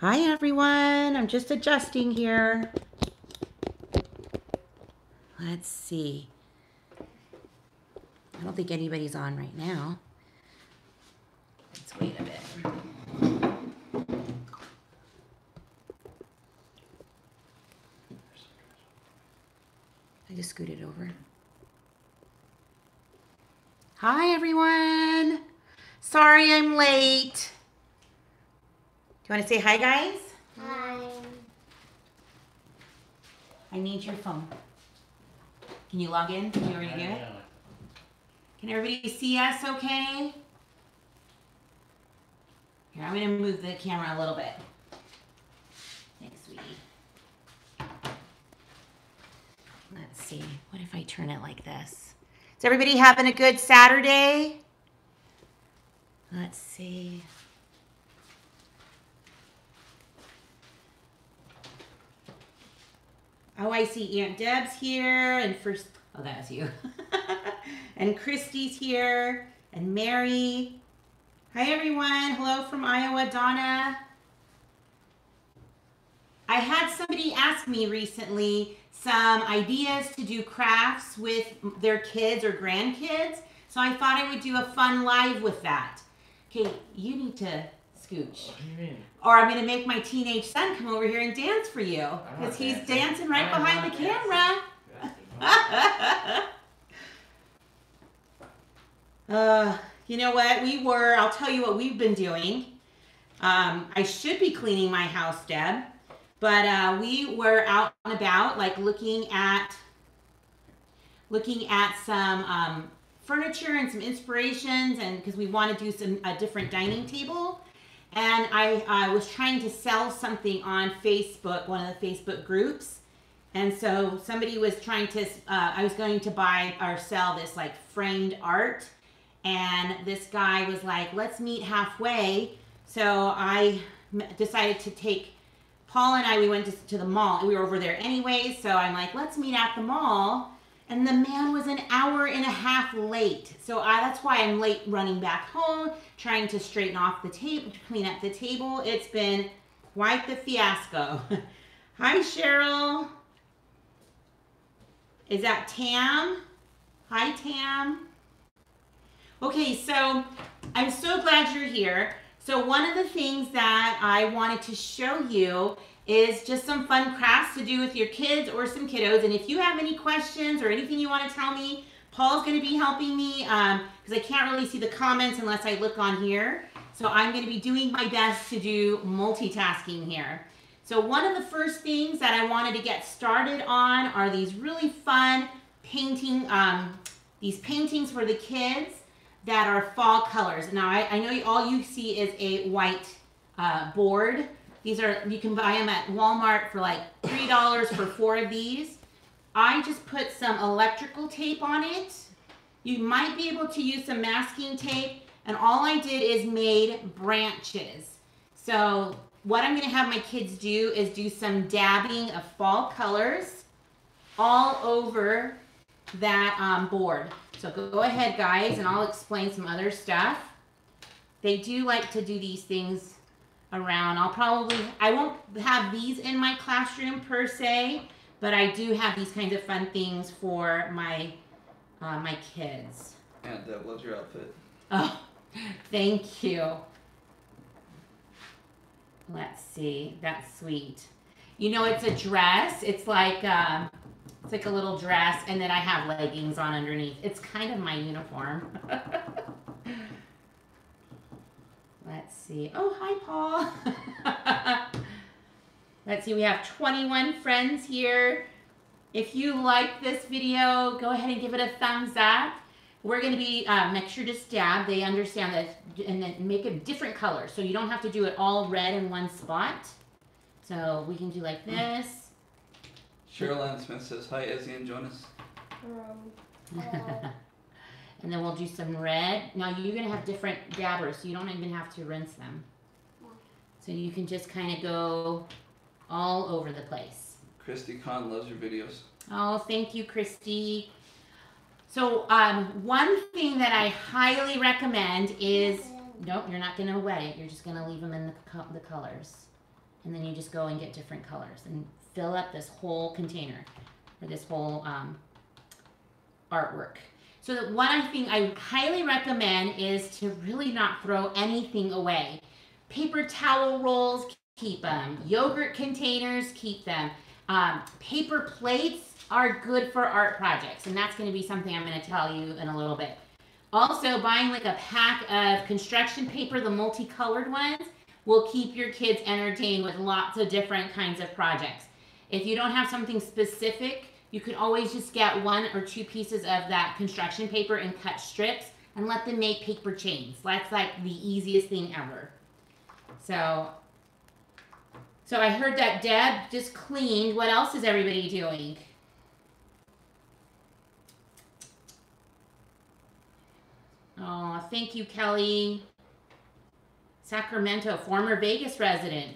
Hi everyone, I'm just adjusting here. Let's see. I don't think anybody's on right now. Let's wait a bit. I just scooted over. Hi everyone. Sorry I'm late. Do you want to say hi, guys? Hi. I need your phone. Can you log in? Can you already do it? Can everybody see us okay? Here, I'm going to move the camera a little bit. Thanks, sweetie. Let's see. What if I turn it like this? Is everybody having a good Saturday? Let's see. Oh, I see Aunt Deb's here, and first, oh, that was you. And Christy's here, and Mary. Hi, everyone. Hello from Iowa, Donna. I had somebody ask me recently some ideas to do crafts with their kids or grandkids, so I thought I would do a fun live with that. Okay, you need to scooch. What do you mean? Or I'm going to make my teenage son come over here and dance for you. Because he's dancing right behind the camera. You know what? I'll tell you what we've been doing. I should be cleaning my house, Deb. But we were out and about, like looking at some furniture and some inspirations, and because we want to do a different dining table. And I was trying to sell something on Facebook, one of the Facebook groups. And so somebody was trying to, I was going to buy or sell this like framed art. And this guy was like, let's meet halfway. So I decided to take, Paul and I, we went to the mall. We were over there anyway. So I'm like, let's meet at the mall. And the man was an hour and a half late. So that's why I'm late running back home, trying to straighten off the table, clean up the table. It's been quite the fiasco. Hi, Cheryl. Is that Tam? Hi, Tam. Okay, so I'm so glad you're here. So one of the things that I wanted to show you is just some fun crafts to do with your kids or some kiddos. And if you have any questions or anything you want to tell me, Paul's going to be helping me because I can't really see the comments unless I look on here. So I'm going to be doing my best to do multitasking here. So one of the first things that I wanted to get started on are these really fun these paintings for the kids that are fall colors. Now I know all you see is a white board. These you can buy them at Walmart for like $3 for 4 of these. I just put some electrical tape on it. You might be able to use some masking tape, and all I did is made branches. So what I'm gonna have my kids do is do some dabbing of fall colors all over that board. So go ahead, guys, and I'll explain some other stuff. They do like to do these things around. I won't have these in my classroom per se, but I do have these kinds of fun things for my my kids. Aunt Deb loves your outfit. Oh, thank you. Let's see, that's sweet. You know, it's a dress. It's like a little dress, and then I have leggings on underneath. It's kind of my uniform. Let's see. Oh, hi, Paul. Let's see. We have 21 friends here. If you like this video, go ahead and give it a thumbs up. We're going to be, make sure to dab. They understand that, and then make a different color. So you don't have to do it all red in one spot. So we can do like this. Cheryl Ann Smith says, hi, Ezzy and Jonas. And then we'll do some red. Now you're going to have different dabbers, so you don't even have to rinse them. So you can just kind of go all over the place. Christy Kahn loves your videos. Oh, thank you, Christy. So one thing that I highly recommend is, nope, you're not going to wet it. You're just going to leave them in the colors. And then you just go and get different colors and fill up this whole container or this whole artwork. So the one thing I highly recommend is to really not throw anything away. Paper towel rolls, keep them. Yogurt containers, keep them. Paper plates are good for art projects, and that's going to be something I'm going to tell you in a little bit. Also, buying like a pack of construction paper, the multicolored ones, will keep your kids entertained with lots of different kinds of projects. If you don't have something specific, you could always just get 1 or 2 pieces of that construction paper and cut strips and let them make paper chains. That's like the easiest thing ever. So I heard that Deb just cleaned. What else is everybody doing? Oh, thank you, Kelly. Sacramento, former Vegas resident.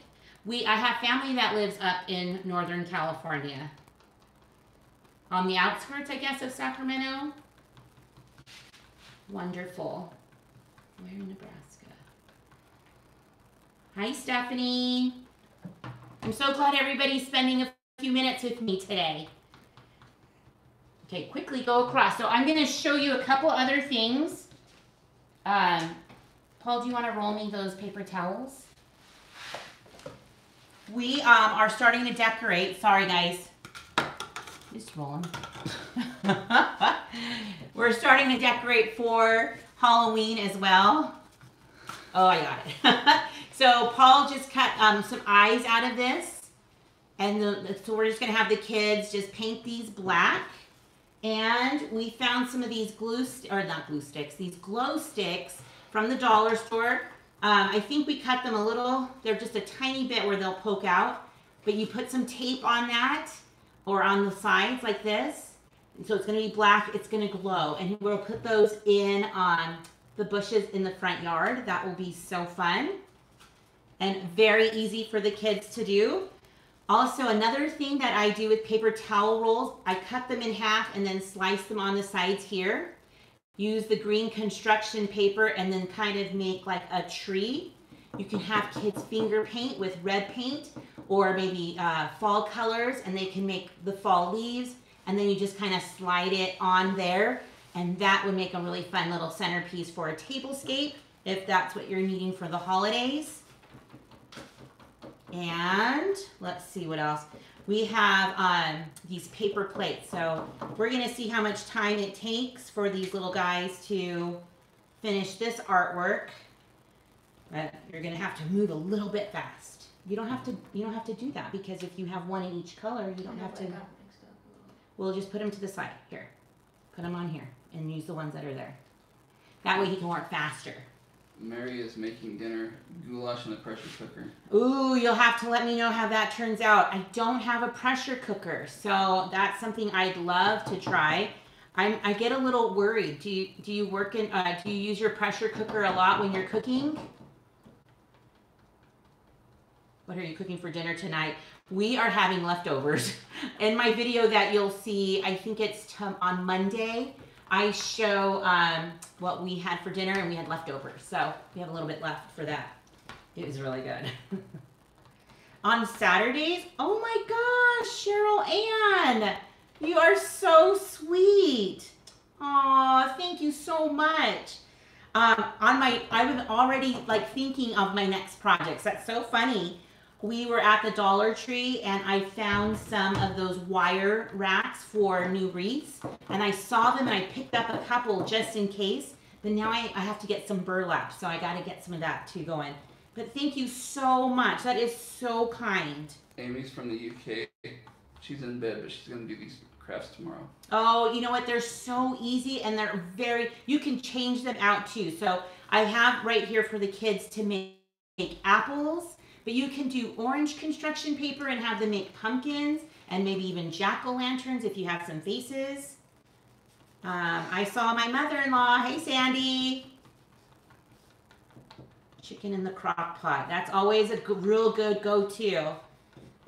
I have family that lives up in Northern California. On the outskirts, I guess, of Sacramento. Wonderful. Where in Nebraska? Hi, Stephanie. I'm so glad everybody's spending a few minutes with me today. Okay, quickly go across. So I'm going to show you a couple other things. Paul, do you want to roll me those paper towels? We are starting to decorate. Sorry, guys. Just roll them. We're starting to decorate for Halloween as well. Oh, I got it. So Paul just cut some eyes out of this. And so we're just going to have the kids just paint these black. And we found some of these these glow sticks from the dollar store. I think we cut them a little, they're just a tiny bit where they'll poke out. But you put some tape on that or on the sides like this. And so it's going to be black, it's going to glow. And we'll put those in the bushes in the front yard. That will be so fun. And very easy for the kids to do. Also, another thing that I do with paper towel rolls, I cut them in half and then slice them on the sides here. Use the green construction paper and then kind of make like a tree. You can have kids finger paint with red paint or maybe fall colors, and they can make the fall leaves, and then you just kind of slide it on there, and that would make a really fun little centerpiece for a tablescape if that's what you're needing for the holidays. And let's see what else. We have these paper plates. So we're going to see how much time it takes for these little guys to finish this artwork. But you're going to have to move a little bit fast. You don't have to do that, because if you have one in each color, you don't have to. We'll just put them to the side. Here. Put them on here and use the ones that are there. That way he can work faster. Mary is making dinner, goulash in the pressure cooker. Ooh, you'll have to let me know how that turns out. I don't have a pressure cooker, so that's something I'd love to try. I get a little worried. Do you work in? Do you use your pressure cooker a lot when you're cooking? What are you cooking for dinner tonight? We are having leftovers. In my video that you'll see, I think it's on Monday, I show what we had for dinner, and we had leftovers. So we have a little bit left for that. It was really good. On Saturdays, oh my gosh, Cheryl Ann, you are so sweet. Aw, thank you so much. I was already like thinking of my next projects. That's so funny. We were at the Dollar Tree, and I found some of those wire racks for new wreaths, and I saw them and I picked up a couple just in case. But now I have to get some burlap, so I got to get some of that too going. But thank you so much. That is so kind. Amy's from the UK. She's in bed, but she's going to do these crafts tomorrow. Oh, you know what? They're so easy, and they're you can change them out too. So I have right here for the kids to make apples. But you can do orange construction paper and have them make pumpkins and maybe even jack-o'-lanterns if you have some faces. I saw my mother-in-law. Hey, Sandy. Chicken in the crock pot. That's always a real good go-to.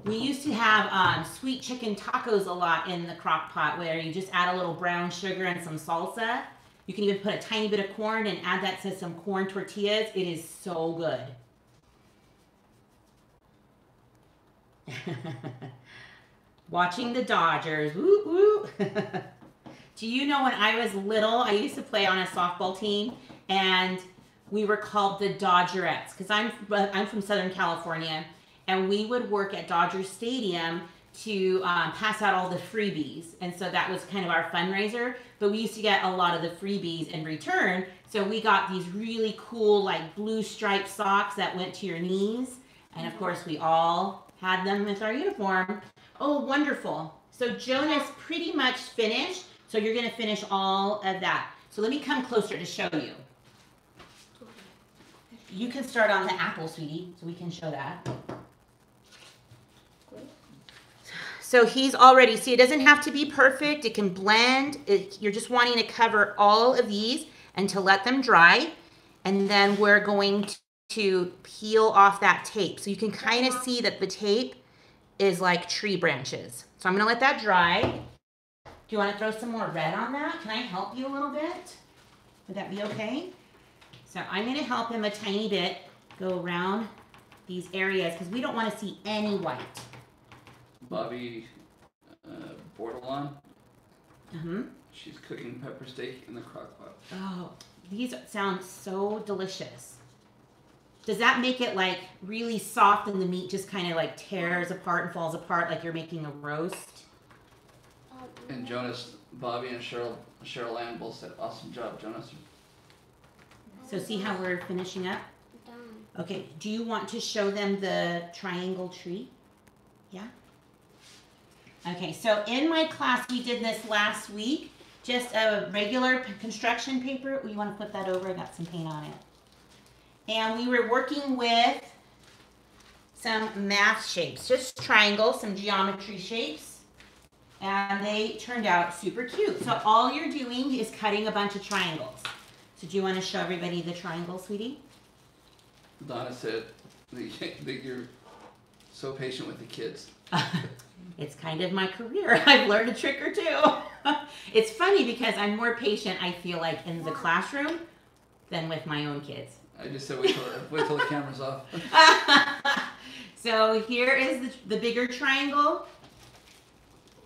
We used to have sweet chicken tacos a lot in the crock pot, where you just add a little brown sugar and some salsa. You can even put a tiny bit of corn and add that to some corn tortillas. It is so good. Watching the Dodgers. Woo woo. Do you know when I was little, I used to play on a softball team, and we were called the Dodgerettes because I'm from Southern California, and we would work at Dodger Stadium to pass out all the freebies, and so that was kind of our fundraiser. But we used to get a lot of the freebies in return, so we got these really cool like blue striped socks that went to your knees, and of course we all had them with our uniform. Oh, wonderful! So Jonah's pretty much finished. So you're gonna finish all of that. So let me come closer to show you. You can start on the apple, sweetie, so we can show that. So he's already, see, it doesn't have to be perfect. It can blend. You're just wanting to cover all of these and to let them dry. And then we're going to peel off that tape. So you can kind of see that the tape is like tree branches. So I'm gonna let that dry. Do you want to throw some more red on that? Can I help you a little bit? Would that be okay? So I'm going to help him a tiny bit go around these areas because we don't want to see any white. Bobby Bordelon. Uh-huh. She's cooking pepper steak in the crock pot. Oh, these sound so delicious. Does that make it like really soft and the meat just kind of like tears apart and falls apart like you're making a roast? And Jonas, Bobby, and Cheryl Ann both said, awesome job, Jonas. So see how we're finishing up? Done. Okay, do you want to show them the triangle tree? Yeah? Okay, so in my class, we did this last week. Just a regular construction paper. You want to flip that over? I got some paint on it. And we were working with some math shapes, just triangles, some geometry shapes. And they turned out super cute. So all you're doing is cutting a bunch of triangles. So do you want to show everybody the triangle, sweetie? Donna said that you're so patient with the kids. It's kind of my career. I've learned a trick or two. It's funny because I'm more patient, I feel like, in the classroom than with my own kids. I just said wait till the camera's off. So here is the bigger triangle.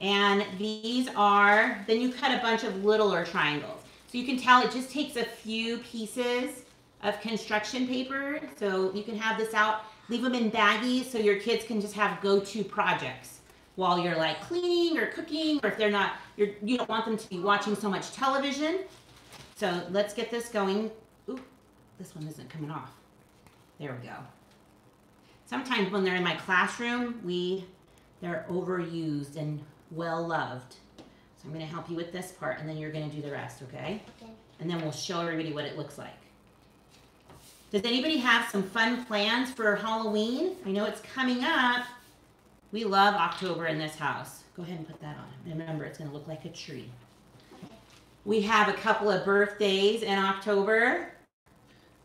And these are, then you cut a bunch of littler triangles. So you can tell it just takes a few pieces of construction paper. So you can have this out, leave them in baggies so your kids can just have go-to projects while you're like cleaning or cooking, or if they're not, you don't want them to be watching so much television. So let's get this going. Ooh, this one isn't coming off. There we go. Sometimes when they're in my classroom, they're overused and well loved. So I'm going to help you with this part, and then you're going to do the rest, okay? Okay. And then we'll show everybody what it looks like. Does anybody have some fun plans for Halloween? I know it's coming up. We love October in this house. Go ahead and put that on. And remember, it's going to look like a tree. We have a couple of birthdays in October.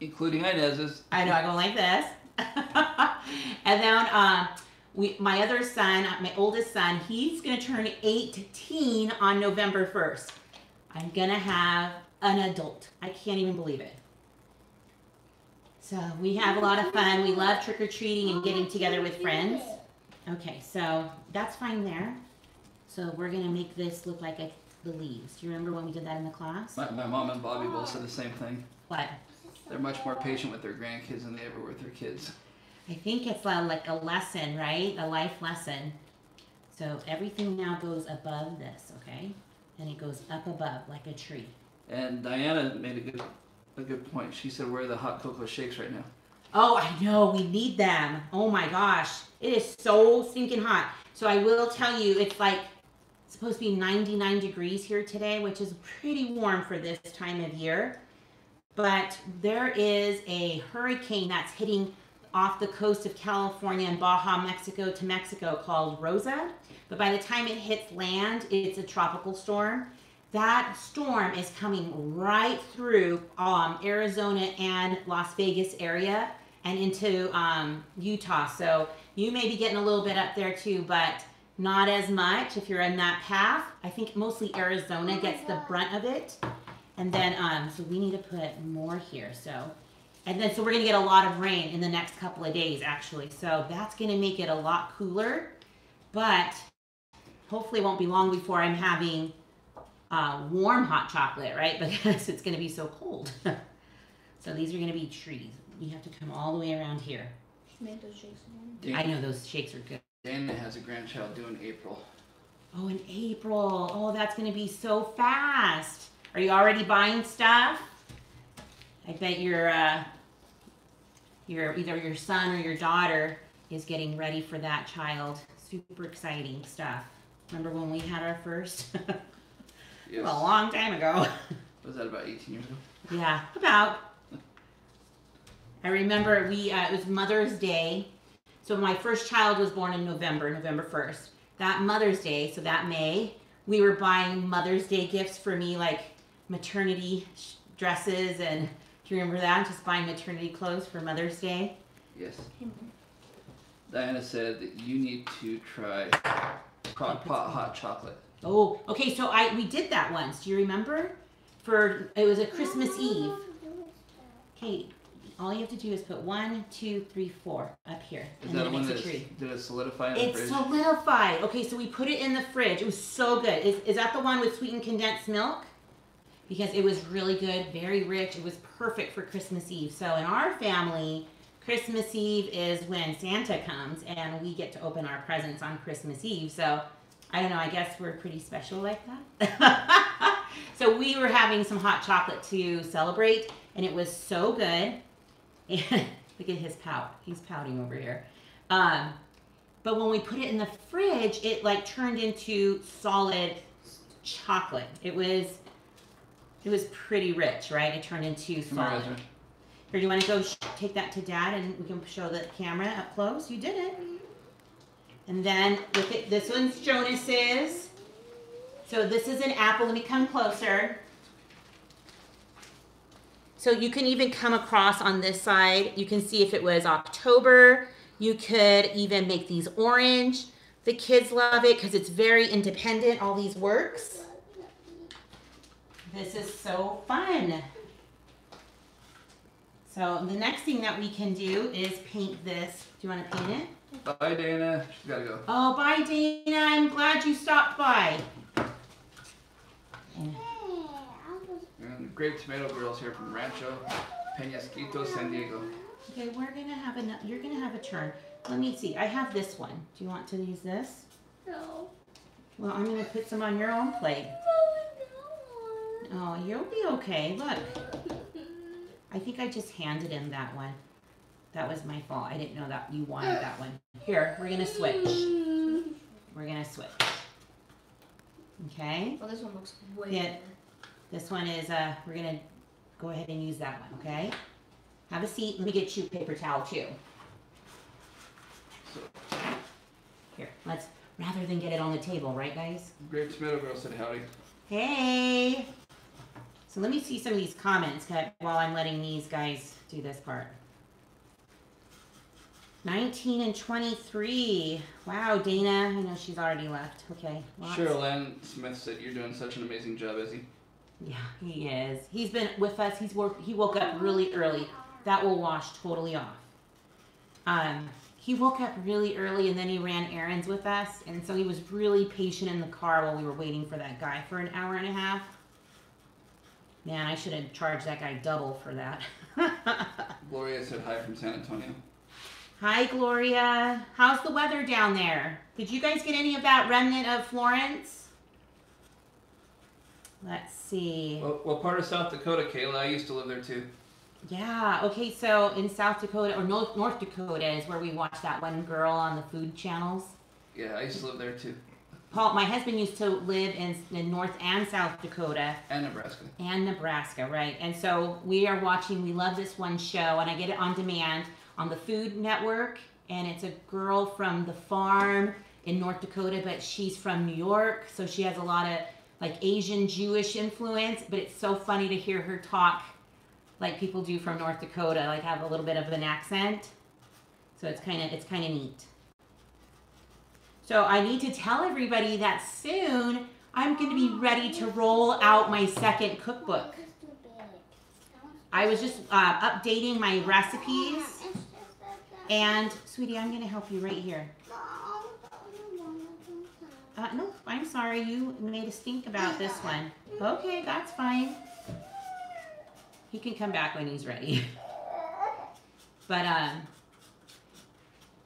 Including Inez's. I know, I go like this. And then my other son, my oldest son, he's going to turn 18 on November 1st. I'm going to have an adult. I can't even believe it. So we have a lot of fun. We love trick-or-treating and getting together with friends. Okay, so that's fine there. So we're going to make this look like the leaves. Do you remember when we did that in the class? My mom and Bobby both said the same thing. What? They're much more patient with their grandkids than they ever were with their kids. I think it's like a lesson, right? A life lesson. So everything now goes above this, okay? And it goes up above like a tree. And Diana made a good point. She said, where are the hot cocoa shakes right now? Oh, I know. We need them. Oh my gosh. It is so stinking hot. So I will tell you, it's like supposed to be 99 degrees here today, which is pretty warm for this time of year. But there is a hurricane that's hitting off the coast of California and Baja, Mexico to Mexico called Rosa. But by the time it hits land, it's a tropical storm. That storm is coming right through Arizona and Las Vegas area and into Utah. So you may be getting a little bit up there too, but not as much if you're in that path. I think mostly Arizona gets the brunt of it. And then, so we need to put more here. So And then so we're gonna get a lot of rain in the next couple of days actually. So that's gonna make it a lot cooler. But hopefully it won't be long before I'm having warm hot chocolate, right? Because it's gonna be so cold. So these are gonna be trees. You have to come all the way around here. She made those shakes again. I know those shakes are good. Dana has a grandchild due in April. Oh, in April. Oh, that's gonna be so fast. Are you already buying stuff? I bet your either your son or your daughter is getting ready for that child. Super exciting stuff. Remember when we had our first? Yes. A long time ago. Was that about 18 years ago? Yeah, about. I remember it was Mother's Day. So my first child was born in November 1st. That Mother's Day, so that May, we were buying Mother's Day gifts for me, like maternity dresses, and do you remember that? Just buying maternity clothes for Mother's Day? Yes. Diana said that you need to try crock pot hot chocolate. Oh, okay, so we did that once. Do you remember? It was a Christmas Eve. Okay, all you have to do is put 1, 2, 3, 4 up here. Is that the one that did it solidify in the fridge? It's solidified. Okay, so we put it in the fridge. It was so good. Is that the one with sweetened condensed milk? Because it was really good, very rich. It was perfect for Christmas Eve. So in our family, Christmas Eve is when Santa comes and we get to open our presents on Christmas Eve. So I don't know, I guess we're pretty special like that. So we were having some hot chocolate to celebrate and it was so good. And look at his pout. He's pouting over here. But when we put it in the fridge, it like turned into solid chocolate. It was pretty rich, right? It turned into solid. Here, do you want to go take that to Dad and we can show the camera up close? You did it. And then look at this one's Jonas's. So this is an apple. Let me come closer. So you can even come across on this side. You can see if it was October. You could even make these orange. The kids love it because it's very independent, all these works. This is so fun. So the next thing that we can do is paint this. Do you want to paint it? Bye, Dana. She's got to go. Oh, bye, Dana. I'm glad you stopped by. And the Grape Tomato Girls here from Rancho Peñasquito, San Diego. Okay, you're gonna have a turn. Let me see. I have this one. Do you want to use this? No. Well, I'm gonna put some on your own plate. Oh, you'll be okay. Look. I think I just handed him that one. That was my fault. I didn't know that you wanted that one. Here, we're gonna switch. We're gonna switch. Okay? Well, this one looks way Yeah. better. This one is, we're gonna go ahead and use that one, okay? Have a seat. Let me get you a paper towel too. Here, rather than get it on the table, right guys? Grape Tomato Girl said howdy. Hey! So let me see some of these comments while I'm letting these guys do this part. 19 and 23. Wow, Dana. I know she's already left. Okay. Cheryl Ann Smith said you're doing such an amazing job, Izzy. Yeah, he is. He's been with us. He woke up really early. That will wash totally off. He woke up really early and then he ran errands with us. And so he was really patient in the car while we were waiting for that guy for an hour and a half. Man, I should have charged that guy double for that. Gloria said hi from San Antonio. Hi, Gloria. How's the weather down there? Did you guys get any of that remnant of Florence? Let's see. What part of South Dakota, Kayla? I used to live there too. Yeah, okay, so in South Dakota, or North Dakota is where we watch that one girl on the food channels. Yeah, I used to live there too. Paul, my husband used to live in North and South Dakota. And Nebraska. And Nebraska, right. And so we love this one show, and I get it on demand on the Food Network, and it's a girl from the farm in North Dakota, but she's from New York, so she has a lot of like Asian Jewish influence, but it's so funny to hear her talk like people do from North Dakota, like have a little bit of an accent. So it's kind of neat. So I need to tell everybody that soon I'm going to be ready to roll out my second cookbook. I was just updating my recipes. And, sweetie, I'm going to help you right here. No, I'm sorry. You made us think about this one. Okay, that's fine. He can come back when he's ready. But, I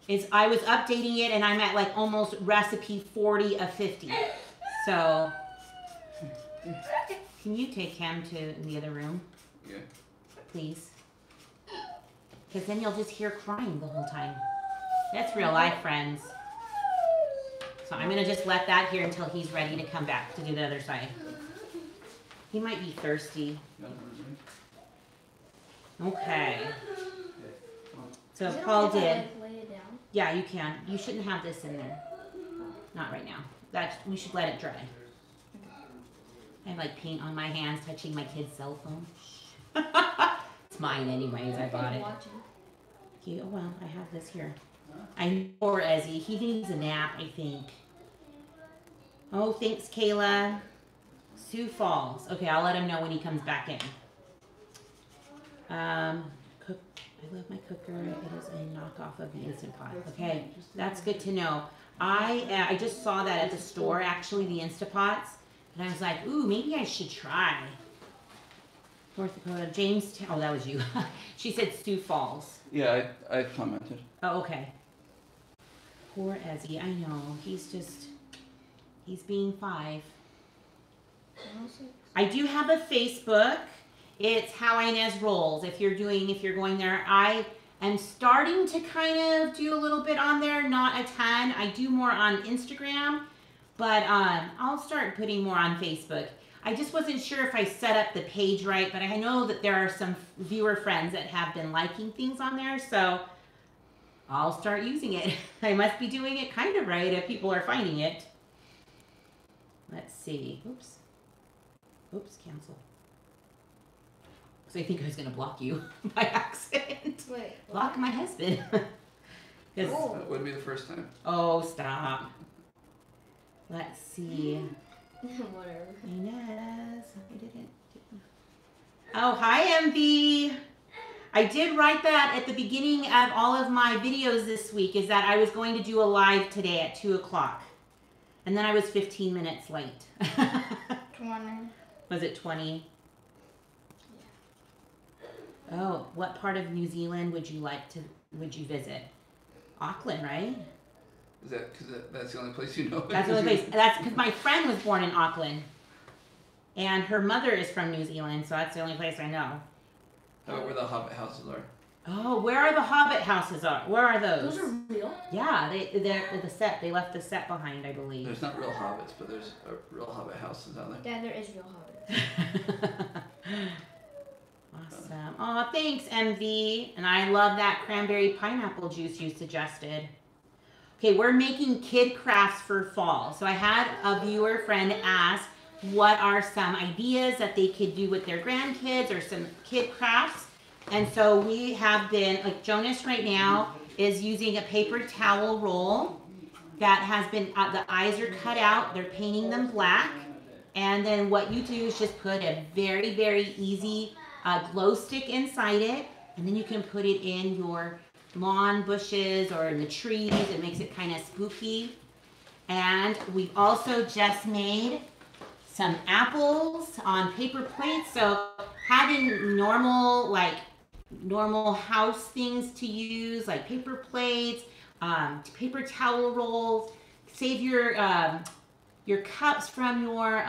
was updating it, and I'm at, like, almost recipe 40 of 50. So, can you take him to the other room? Yeah. Please. Because then you'll just hear crying the whole time. That's real life, friends. So I'm going to just let that here until he's ready to come back to do the other side. He might be thirsty. Okay. So Is it Paul okay if I, did. like, lay it down? Yeah, you can. You shouldn't have this in there. Not right now. We should let it dry. I have like paint on my hands touching my kid's cell phone. It's mine anyways. I bought it. Oh well, I have this here. Poor Ezzy. He needs a nap, I think. Oh, thanks, Kayla. Sioux Falls. Okay, I'll let him know when he comes back in. I love my cooker. It is a knockoff of the Instant Pot. Okay, that's good to know. I just saw that at the store, actually, the Instant Pots. And I was like, ooh, maybe I should try. North Dakota, Jamestown. Oh, that was you. She said Sioux Falls. Yeah, I commented. Oh, okay. Poor Ezzy. I know. He's being 5. I do have a Facebook. It's How Ines Rolls. If you're going there, I am starting to kind of do a little bit on there, not a ton. I do more on Instagram, but I'll start putting more on Facebook. I just wasn't sure if I set up the page right, but I know that there are some viewer friends that have been liking things on there, so I'll start using it. I must be doing it kind of right if people are finding it. Let's see. Oops, cancel. So I think I was going to block you by accident. Wait. Block my husband. That wouldn't be the first time. Oh, stop. Let's see. Whatever. Inez. I didn't. Oh, hi, MV. I did write that at the beginning of all of my videos this week, is that I was going to do a live today at 2 o'clock. And then I was 15 minutes late. 20. Was it 20? Oh, what part of New Zealand would you visit? Auckland, right? Is that because that's the only place you know? That's the only place. That's because my friend was born in Auckland. And her mother is from New Zealand, so that's the only place I know. How about where the Hobbit houses are? Oh, where are the Hobbit houses? Where are those? Those are real? Yeah, they're the set. They left the set behind, I believe. There's not real hobbits, but there's real Hobbit houses out there. Dad, there is real hobbits. Awesome. Oh, thanks, MV. And I love that cranberry pineapple juice you suggested. Okay, we're making kid crafts for fall. So I had a viewer friend ask what are some ideas that they could do with their grandkids or some kid crafts. And so we have been, like Jonas right now is using a paper towel roll that has been, the eyes are cut out. They're painting them black. And then what you do is just put a very, very easy glow stick inside it. And then you can put it in your lawn bushes or in the trees. It makes it kind of spooky. And we've also just made some apples on paper plates. So having normal house things to use, like paper plates, paper towel rolls, save your cups from your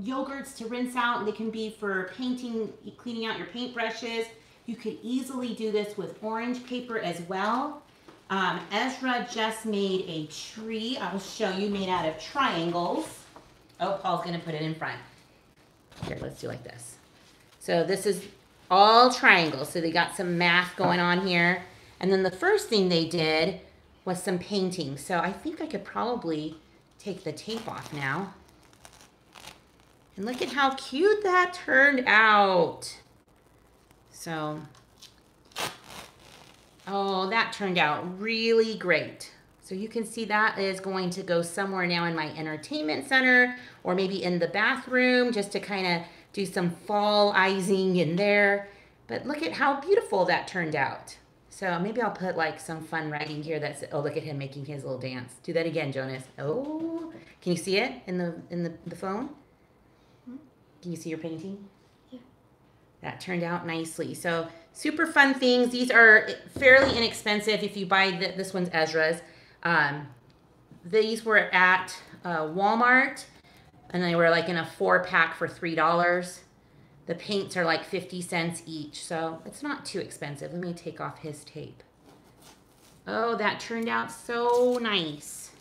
yogurts to rinse out. They can be for painting, cleaning out your paintbrushes. You could easily do this with orange paper as well. Ezra just made a tree, I'll show you, made out of triangles. Oh, Paul's gonna put it in front. Here, let's do like this. So this is all triangles. So they got some math going on here. And then the first thing they did was some painting. So I think I could probably take the tape off now. And look at how cute that turned out. So, oh, that turned out really great. So you can see that is going to go somewhere now in my entertainment center or maybe in the bathroom just to kind of do some fall icing in there. But look at how beautiful that turned out. So maybe I'll put like some fun writing here that's, oh, look at him making his little dance. Do that again, Jonas. Oh, can you see it in the phone? Can you see your painting? Yeah. That turned out nicely. So super fun things. These are fairly inexpensive if you buy this one's Ezra's. These were at Walmart, and they were like in a 4-pack for $3. The paints are like 50 cents each, so it's not too expensive. Let me take off his tape. Oh, that turned out so nice.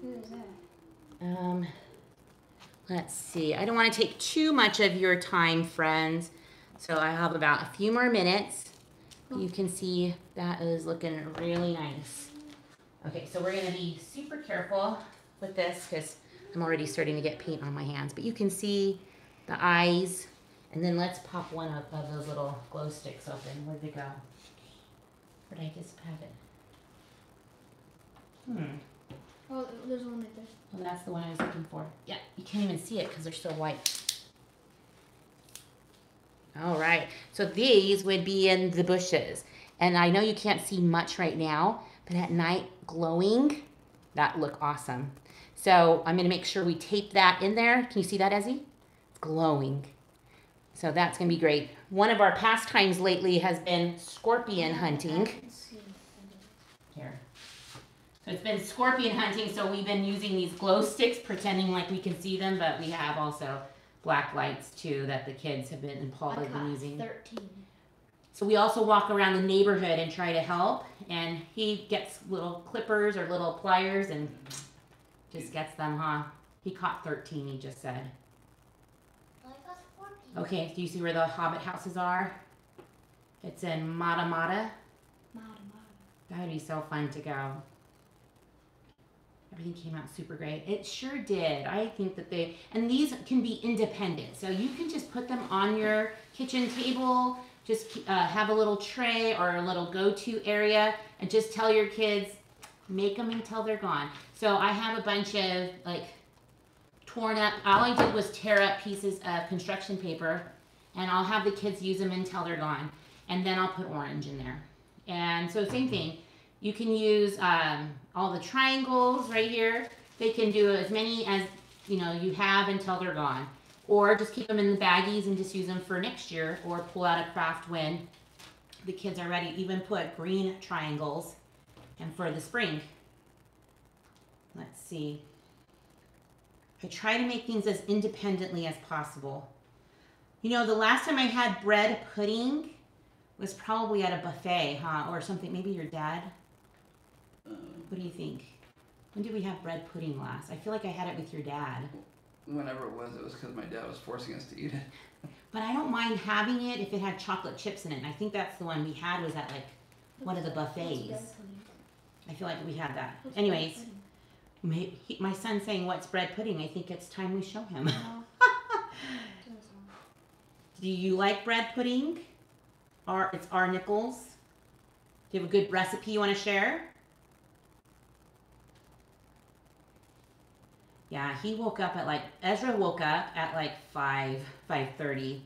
Who is that? Let's see. I don't want to take too much of your time, friends. So I have about a few more minutes. You can see that is looking really nice. Okay, so we're going to be super careful with this because I'm already starting to get paint on my hands. But you can see the eyes. And then let's pop one of those little glow sticks open. Where'd they go? Where'd I just have it? Oh, there's one right there. Well, that's the one I was looking for. Yeah, you can't even see it because they're so white. All right, so these would be in the bushes. And I know you can't see much right now, but at night, glowing, that look awesome. So I'm gonna make sure we tape that in there. Can you see that, Ezzy? It's glowing. So that's gonna be great. One of our pastimes lately has been scorpion hunting. Here. So it's been scorpion hunting, so we've been using these glow sticks, pretending like we can see them, but we have also black lights too that the kids have been, and Paul have been using. 13. So we also walk around the neighborhood and try to help, and he gets little clippers or little pliers and just gets them, huh? He caught 13, he just said. Okay, do you see where the Hobbit houses are? It's in Mata Mata. That would be so fun to go. Everything came out super great. It sure did. I think that and these can be independent. So you can just put them on your kitchen table, just have a little tray or a little go-to area, and just tell your kids, make them until they're gone. So I have a bunch of like torn up, all I did was tear up pieces of construction paper, and I'll have the kids use them until they're gone. And then I'll put orange in there. And so same thing, you can use all the triangles right here. They can do as many as you have until they're gone. Or just keep them in the baggies and just use them for next year, or pull out a craft when the kids are ready. Even put green triangles and for the spring. Let's see. I try to make things as independently as possible. The last time I had bread pudding was probably at a buffet, huh? Or something, maybe your dad? What do you think? When did we have bread pudding last? I feel like I had it with your dad. Whenever it was because my dad was forcing us to eat it. But I don't mind having it if it had chocolate chips in it. And I think that's the one we had was at like one of the buffets. I feel like we had that. Anyways. My son's saying, what's bread pudding? I think it's time we show him. Do you like bread pudding? It's R. Nichols. Do you have a good recipe you want to share? Yeah, he woke up at Ezra woke up at like 5:30. He did?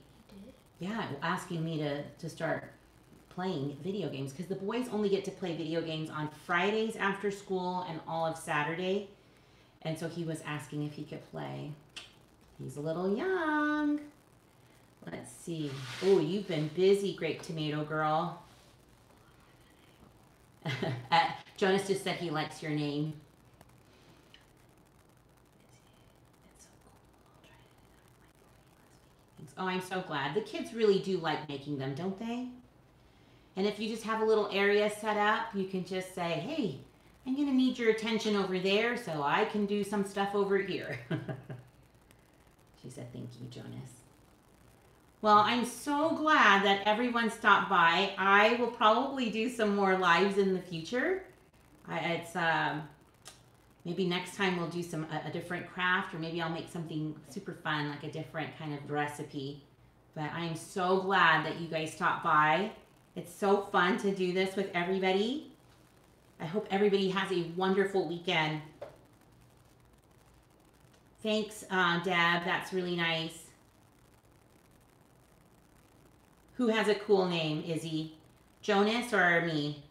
Yeah, asking me to start playing video games because the boys only get to play video games on Fridays after school and all of Saturday. And so he was asking if he could play. He's a little young. Let's see. Oh, you've been busy, Grape Tomato Girl. Jonas just said he likes your name. Oh, I'm so glad. The kids really do like making them, don't they? And if you just have a little area set up, you can just say, hey, I'm going to need your attention over there so I can do some stuff over here. She said, thank you, Jonas. Well, I'm so glad that everyone stopped by. I will probably do some more lives in the future. Maybe next time we'll do a different craft, or maybe I'll make something super fun, like a different kind of recipe. But I'm so glad that you guys stopped by. It's so fun to do this with everybody. I hope everybody has a wonderful weekend. Thanks, Deb. That's really nice. Who has a cool name, Izzy? Jonas or me?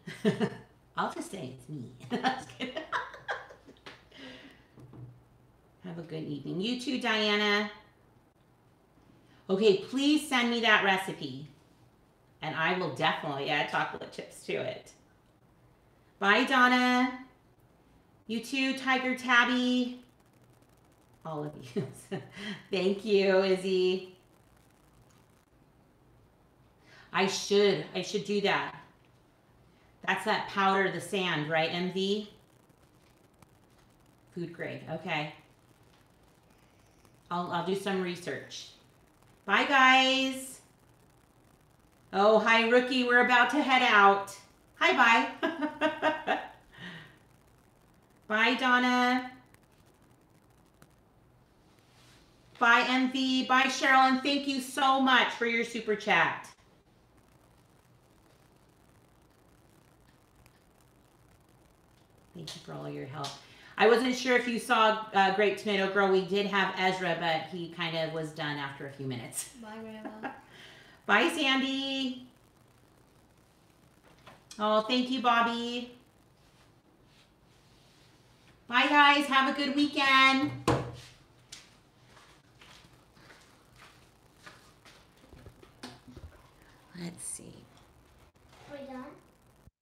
I'll just say it's me. Just kidding. Have a good evening. You too, Diana. Okay, please send me that recipe. And I will definitely add chocolate chips to it. Bye, Donna. You too, Tiger Tabby. All of you. Thank you, Izzy. I should do that. That's that powder, the sand, right, MV? Food grade, okay. I'll do some research. Bye, guys. Oh, hi, Rookie. We're about to head out. Hi, bye. Bye, Donna. Bye, MV. Bye, Cheryl. And thank you so much for your super chat. Thank you for all your help. I wasn't sure if you saw Great Tomato Girl. We did have Ezra, but he kind of was done after a few minutes. Bye, Grandma. Bye, Sandy. Oh, thank you, Bobby. Bye, guys. Have a good weekend. Let's see.